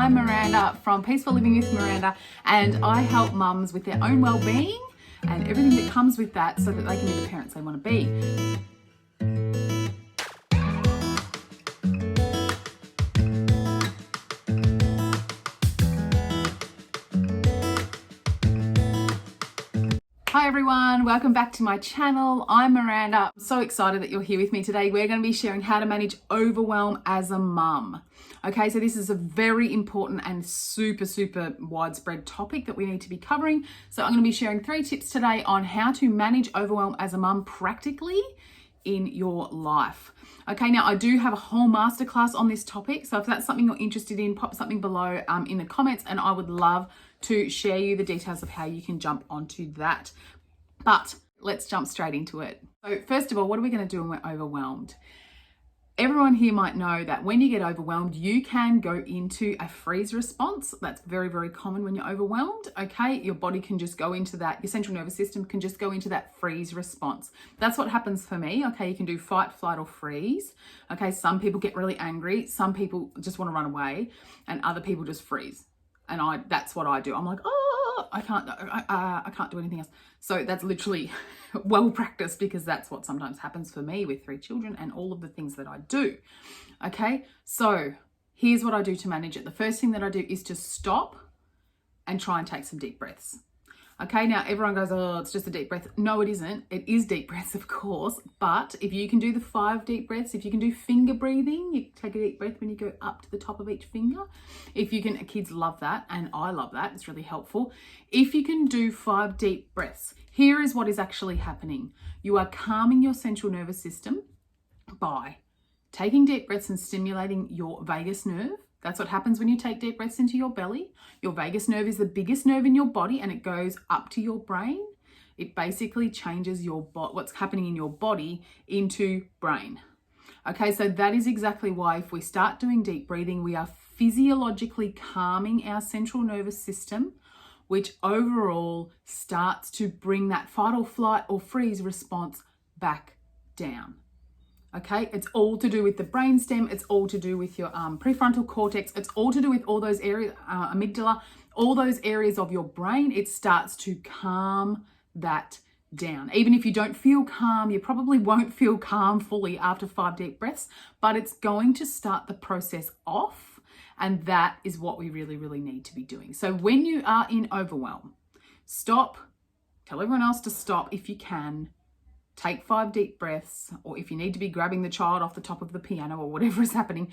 I'm Miranda from Peaceful Living with Miranda, and I help mums with their own well-being and everything that comes with that so that they can be the parents they want to be. Hi everyone, welcome back to my channel. I'm Miranda. I'm so excited that you're here with me today. We're going to be sharing how to manage overwhelm as a mum. Okay, so this is a very important and super widespread topic that we need to be covering. So I'm going to be sharing 3 tips today on how to manage overwhelm as a mum practically in your life. Okay, now I do have a whole masterclass on this topic. So if that's something you're interested in, pop something below in the comments and I would love to share you the details of how you can jump onto that. But let's jump straight into it. So first of all, what are we going to do when we're overwhelmed? Everyone here might know that when you get overwhelmed, you can go into a freeze response. That's very common when you're overwhelmed. Okay, your body can just go into that, your central nervous system can just go into that freeze response. That's what happens for me. Okay, you can do fight, flight, or freeze. Okay, some people get really angry, some people just want to run away, and other people just freeze. And that's what I do. I'm like, oh, I can't do anything else. So that's literally well practiced because that's what sometimes happens for me with 3 children and all of the things that I do. Okay, so here's what I do to manage it. The first thing that I do is to stop and try and take some deep breaths. Okay, now everyone goes, oh, it's just a deep breath. No, it isn't. It is deep breaths, of course. But if you can do the 5 deep breaths, if you can do finger breathing, you take a deep breath when you go up to the top of each finger. If you can, kids love that, and I love that. It's really helpful. If you can do 5 deep breaths, here is what is actually happening. You are calming your central nervous system by taking deep breaths and stimulating your vagus nerve. That's what happens when you take deep breaths into your belly. Your vagus nerve is the biggest nerve in your body and it goes up to your brain. It basically changes what's happening in your body into brain. Okay, so that is exactly why if we start doing deep breathing, we are physiologically calming our central nervous system, which overall starts to bring that fight or flight or freeze response back down. Okay, it's all to do with the brainstem. It's all to do with your prefrontal cortex. It's all to do with all those areas, amygdala, all those areas of your brain. It starts to calm that down. Even if you don't feel calm, you probably won't feel calm fully after 5 deep breaths, but it's going to start the process off. And that is what we really need to be doing. So when you are in overwhelm, stop, tell everyone else to stop if you can. Take 5 deep breaths, or if you need to be grabbing the child off the top of the piano or whatever is happening,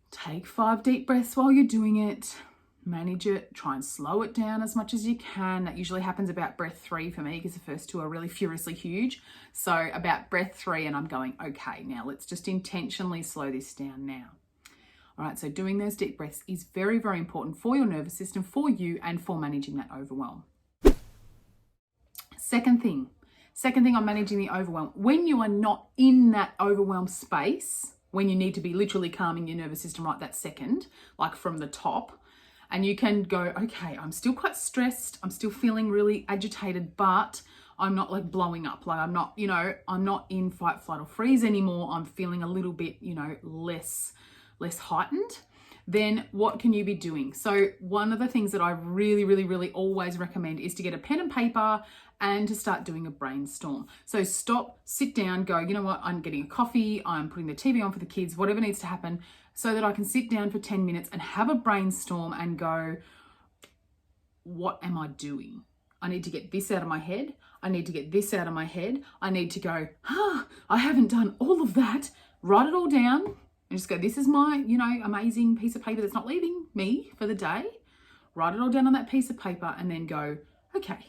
take 5 deep breaths while you're doing it. Manage it, try and slow it down as much as you can. That usually happens about breath 3 for me because the first 2 are really furiously huge. So about breath 3 and I'm going, okay, now let's just intentionally slow this down now. All right, so doing those deep breaths is very important for your nervous system, for you, and for managing that overwhelm. Second thing on managing the overwhelm, when you are not in that overwhelm space, when you need to be literally calming your nervous system right that second, like from the top, and you can go, okay, I'm still quite stressed, I'm still feeling really agitated, but I'm not like blowing up. Like I'm not in fight, flight, or freeze anymore. I'm feeling a little bit, less heightened. Then what can you be doing? So one of the things that I really always recommend is to get a pen and paper and to start doing a brainstorm. So stop, sit down, go, you know what, I'm getting a coffee, I'm putting the TV on for the kids, whatever needs to happen, so that I can sit down for 10 minutes and have a brainstorm and go, what am I doing? I need to get this out of my head. I need to get this out of my head. I need to go, I haven't done all of that. Write it all down and just go, this is my, amazing piece of paper that's not leaving me for the day. Write it all down on that piece of paper and then go, okay,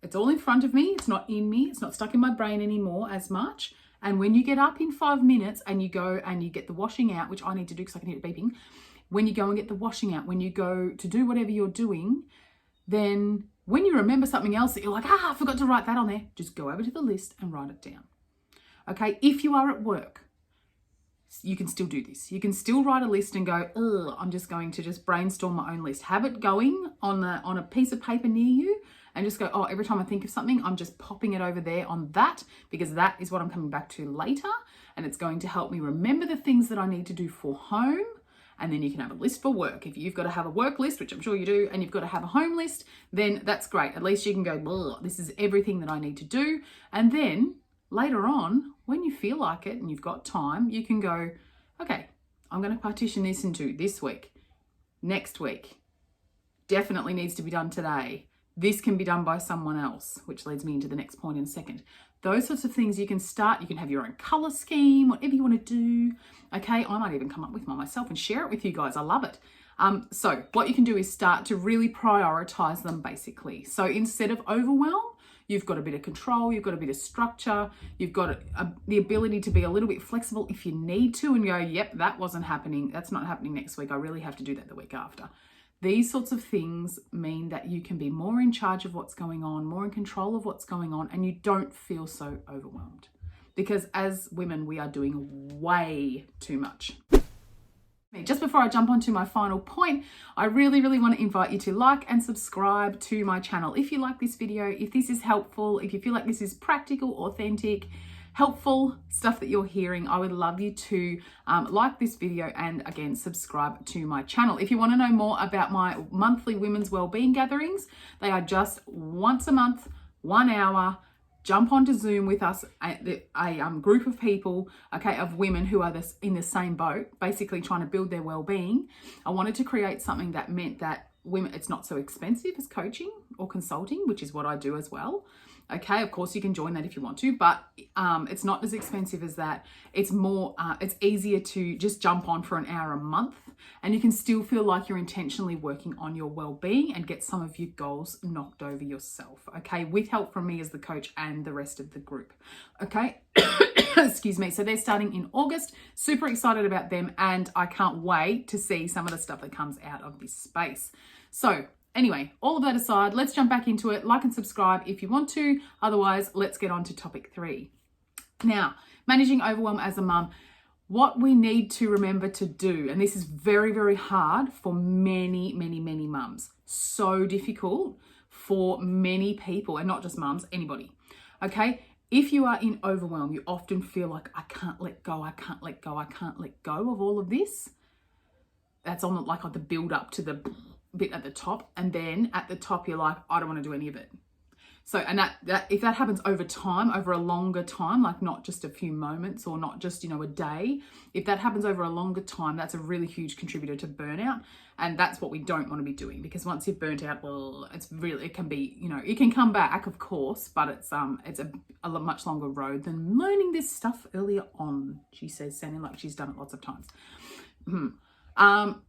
it's all in front of me. It's not in me. It's not stuck in my brain anymore as much. And when you get up in 5 minutes and you go and you get the washing out, which I need to do because I can hear it beeping. When you go and get the washing out, when you go to do whatever you're doing, then when you remember something else that you're like, I forgot to write that on there, just go over to the list and write it down. Okay, if you are at work, you can still do this. You can still write a list and go, I'm just going to just brainstorm my own list. Have it going on a piece of paper near you and just go, every time I think of something, I'm just popping it over there on that because that is what I'm coming back to later. And it's going to help me remember the things that I need to do for home And then you can have a list for work. If you've got to have a work list, which I'm sure you do, and you've got to have a home list, then that's great. At least you can go, this is everything that I need to do. And then later on, when you feel like it and you've got time, you can go, okay, I'm going to partition this into this week, next week. Definitely needs to be done today. This can be done by someone else, which leads me into the next point in a second. Those sorts of things you can start. You can have your own color scheme, whatever you want to do. Okay, I might even come up with one myself and share it with you guys. I love it. So what you can do is start to really prioritize them basically. So instead of overwhelm, you've got a bit of control, you've got a bit of structure, you've got the ability to be a little bit flexible if you need to and go, yep, that wasn't happening. That's not happening next week. I really have to do that the week after. These sorts of things mean that you can be more in charge of what's going on, more in control of what's going on, and you don't feel so overwhelmed. Because as women, we are doing way too much. Just before I jump onto my final point, I really want to invite you to like and subscribe to my channel. If you like this video, if this is helpful, if you feel like this is practical, authentic, helpful stuff that you're hearing, I would love you to like this video and again, subscribe to my channel. If you want to know more about my monthly women's wellbeing gatherings, they are just once a month, 1 hour. Jump onto Zoom with us, a group of people, okay, of women who are in the same boat, basically trying to build their well-being. I wanted to create something that meant that women, it's not so expensive as coaching or consulting, which is what I do as well. Okay, of course you can join that if you want to, but it's not as expensive as that. It's more, it's easier to just jump on for an hour a month and you can still feel like you're intentionally working on your well-being and get some of your goals knocked over yourself, okay, with help from me as the coach and the rest of the group, okay? Excuse me. So they're starting in August. Super excited about them and I can't wait to see some of the stuff that comes out of this space. So anyway, all of that aside, let's jump back into it. Like and subscribe if you want to. Otherwise, let's get on to topic 3. Now, managing overwhelm as a mum, what we need to remember to do, and this is very hard for many mums, so difficult for many people, and not just mums, anybody, okay? If you are in overwhelm, you often feel like, I can't let go of all of this. That's on the build up to the bit at the top, and then at the top you're like, I don't want to do any of it. So, and that if that happens over time, over a longer time, like not just a few moments or not just, a day, if that happens over a longer time, that's a really huge contributor to burnout. And that's what we don't want to be doing, because once you've burnt out, well, it can be, it can come back, of course, but it's a much longer road than learning this stuff earlier on, she says, sounding like she's done it lots of times.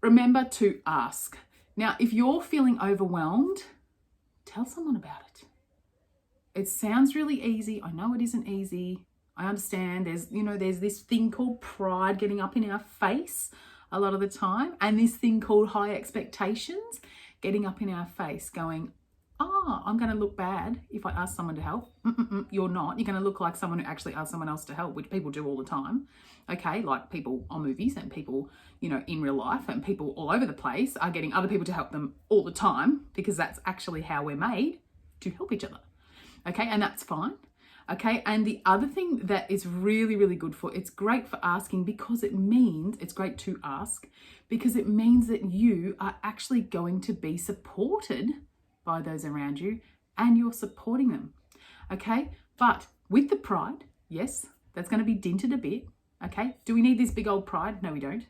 Remember to ask. Now, if you're feeling overwhelmed, tell someone about it. It sounds really easy. I know it isn't easy. I understand there's this thing called pride getting up in our face a lot of the time, and this thing called high expectations getting up in our face going, I'm going to look bad if I ask someone to help. You're not. You're going to look like someone who actually asks someone else to help, which people do all the time. Okay, like people on movies and people, in real life, and people all over the place are getting other people to help them all the time, because that's actually how we're made, to help each other. Okay, and that's fine. Okay, and the other thing that is really good for, it's great for asking, because it's great to ask because it means that you are actually going to be supported by those around you and you're supporting them. Okay, but with the pride, yes, that's going to be dented a bit. Okay, do we need this big old pride? No, we don't.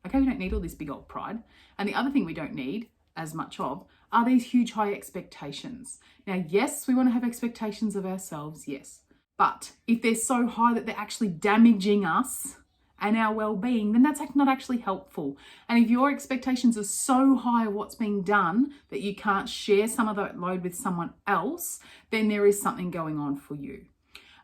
Okay, we don't need all this big old pride. And the other thing we don't need as much of are these huge high expectations. Now, yes, we want to have expectations of ourselves, yes. But if they're so high that they're actually damaging us and our well-being, then that's not actually helpful. And if your expectations are so high of what's being done that you can't share some of that load with someone else, then there is something going on for you.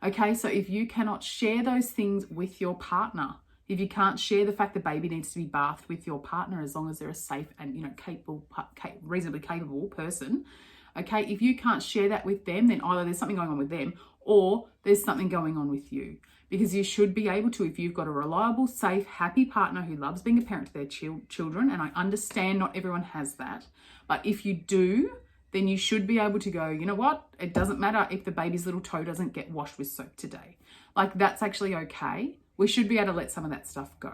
Okay, so if you cannot share those things with your partner, if you can't share the fact the baby needs to be bathed with your partner, as long as they're a safe and reasonably capable person, okay, if you can't share that with them, then either there's something going on with them or there's something going on with you. Because you should be able to, if you've got a reliable, safe, happy partner who loves being a parent to their children, and I understand not everyone has that, but if you do, then you should be able to go, you know what, it doesn't matter if the baby's little toe doesn't get washed with soap today. Like, that's actually okay. We should be able to let some of that stuff go.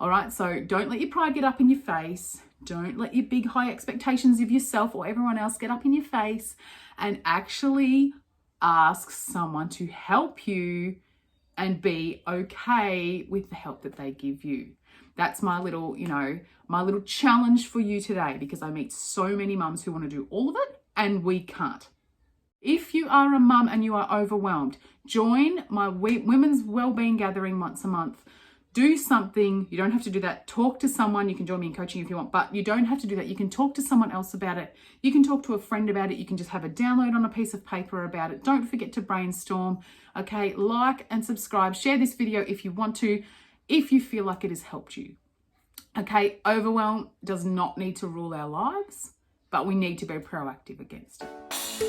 All right, so don't let your pride get up in your face. Don't let your big high expectations of yourself or everyone else get up in your face, and actually ask someone to help you and be okay with the help that they give you. That's my little, my little challenge for you today, because I meet so many mums who want to do all of it and we can't. If you are a mum and you are overwhelmed, join my women's wellbeing gathering once a month. Do something. You don't have to do that. Talk to someone. You can join me in coaching if you want, but you don't have to do that. You can talk to someone else about it. You can talk to a friend about it. You can just have a download on a piece of paper about it. Don't forget to brainstorm. Okay, like and subscribe. Share this video if you want to, if you feel like it has helped you. Okay, overwhelm does not need to rule our lives, but we need to be proactive against it.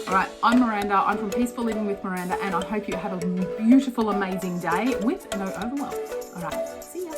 All right, I'm Miranda. I'm from Peaceful Living with Miranda, and I hope you have a beautiful, amazing day with no overwhelm. All right, see ya.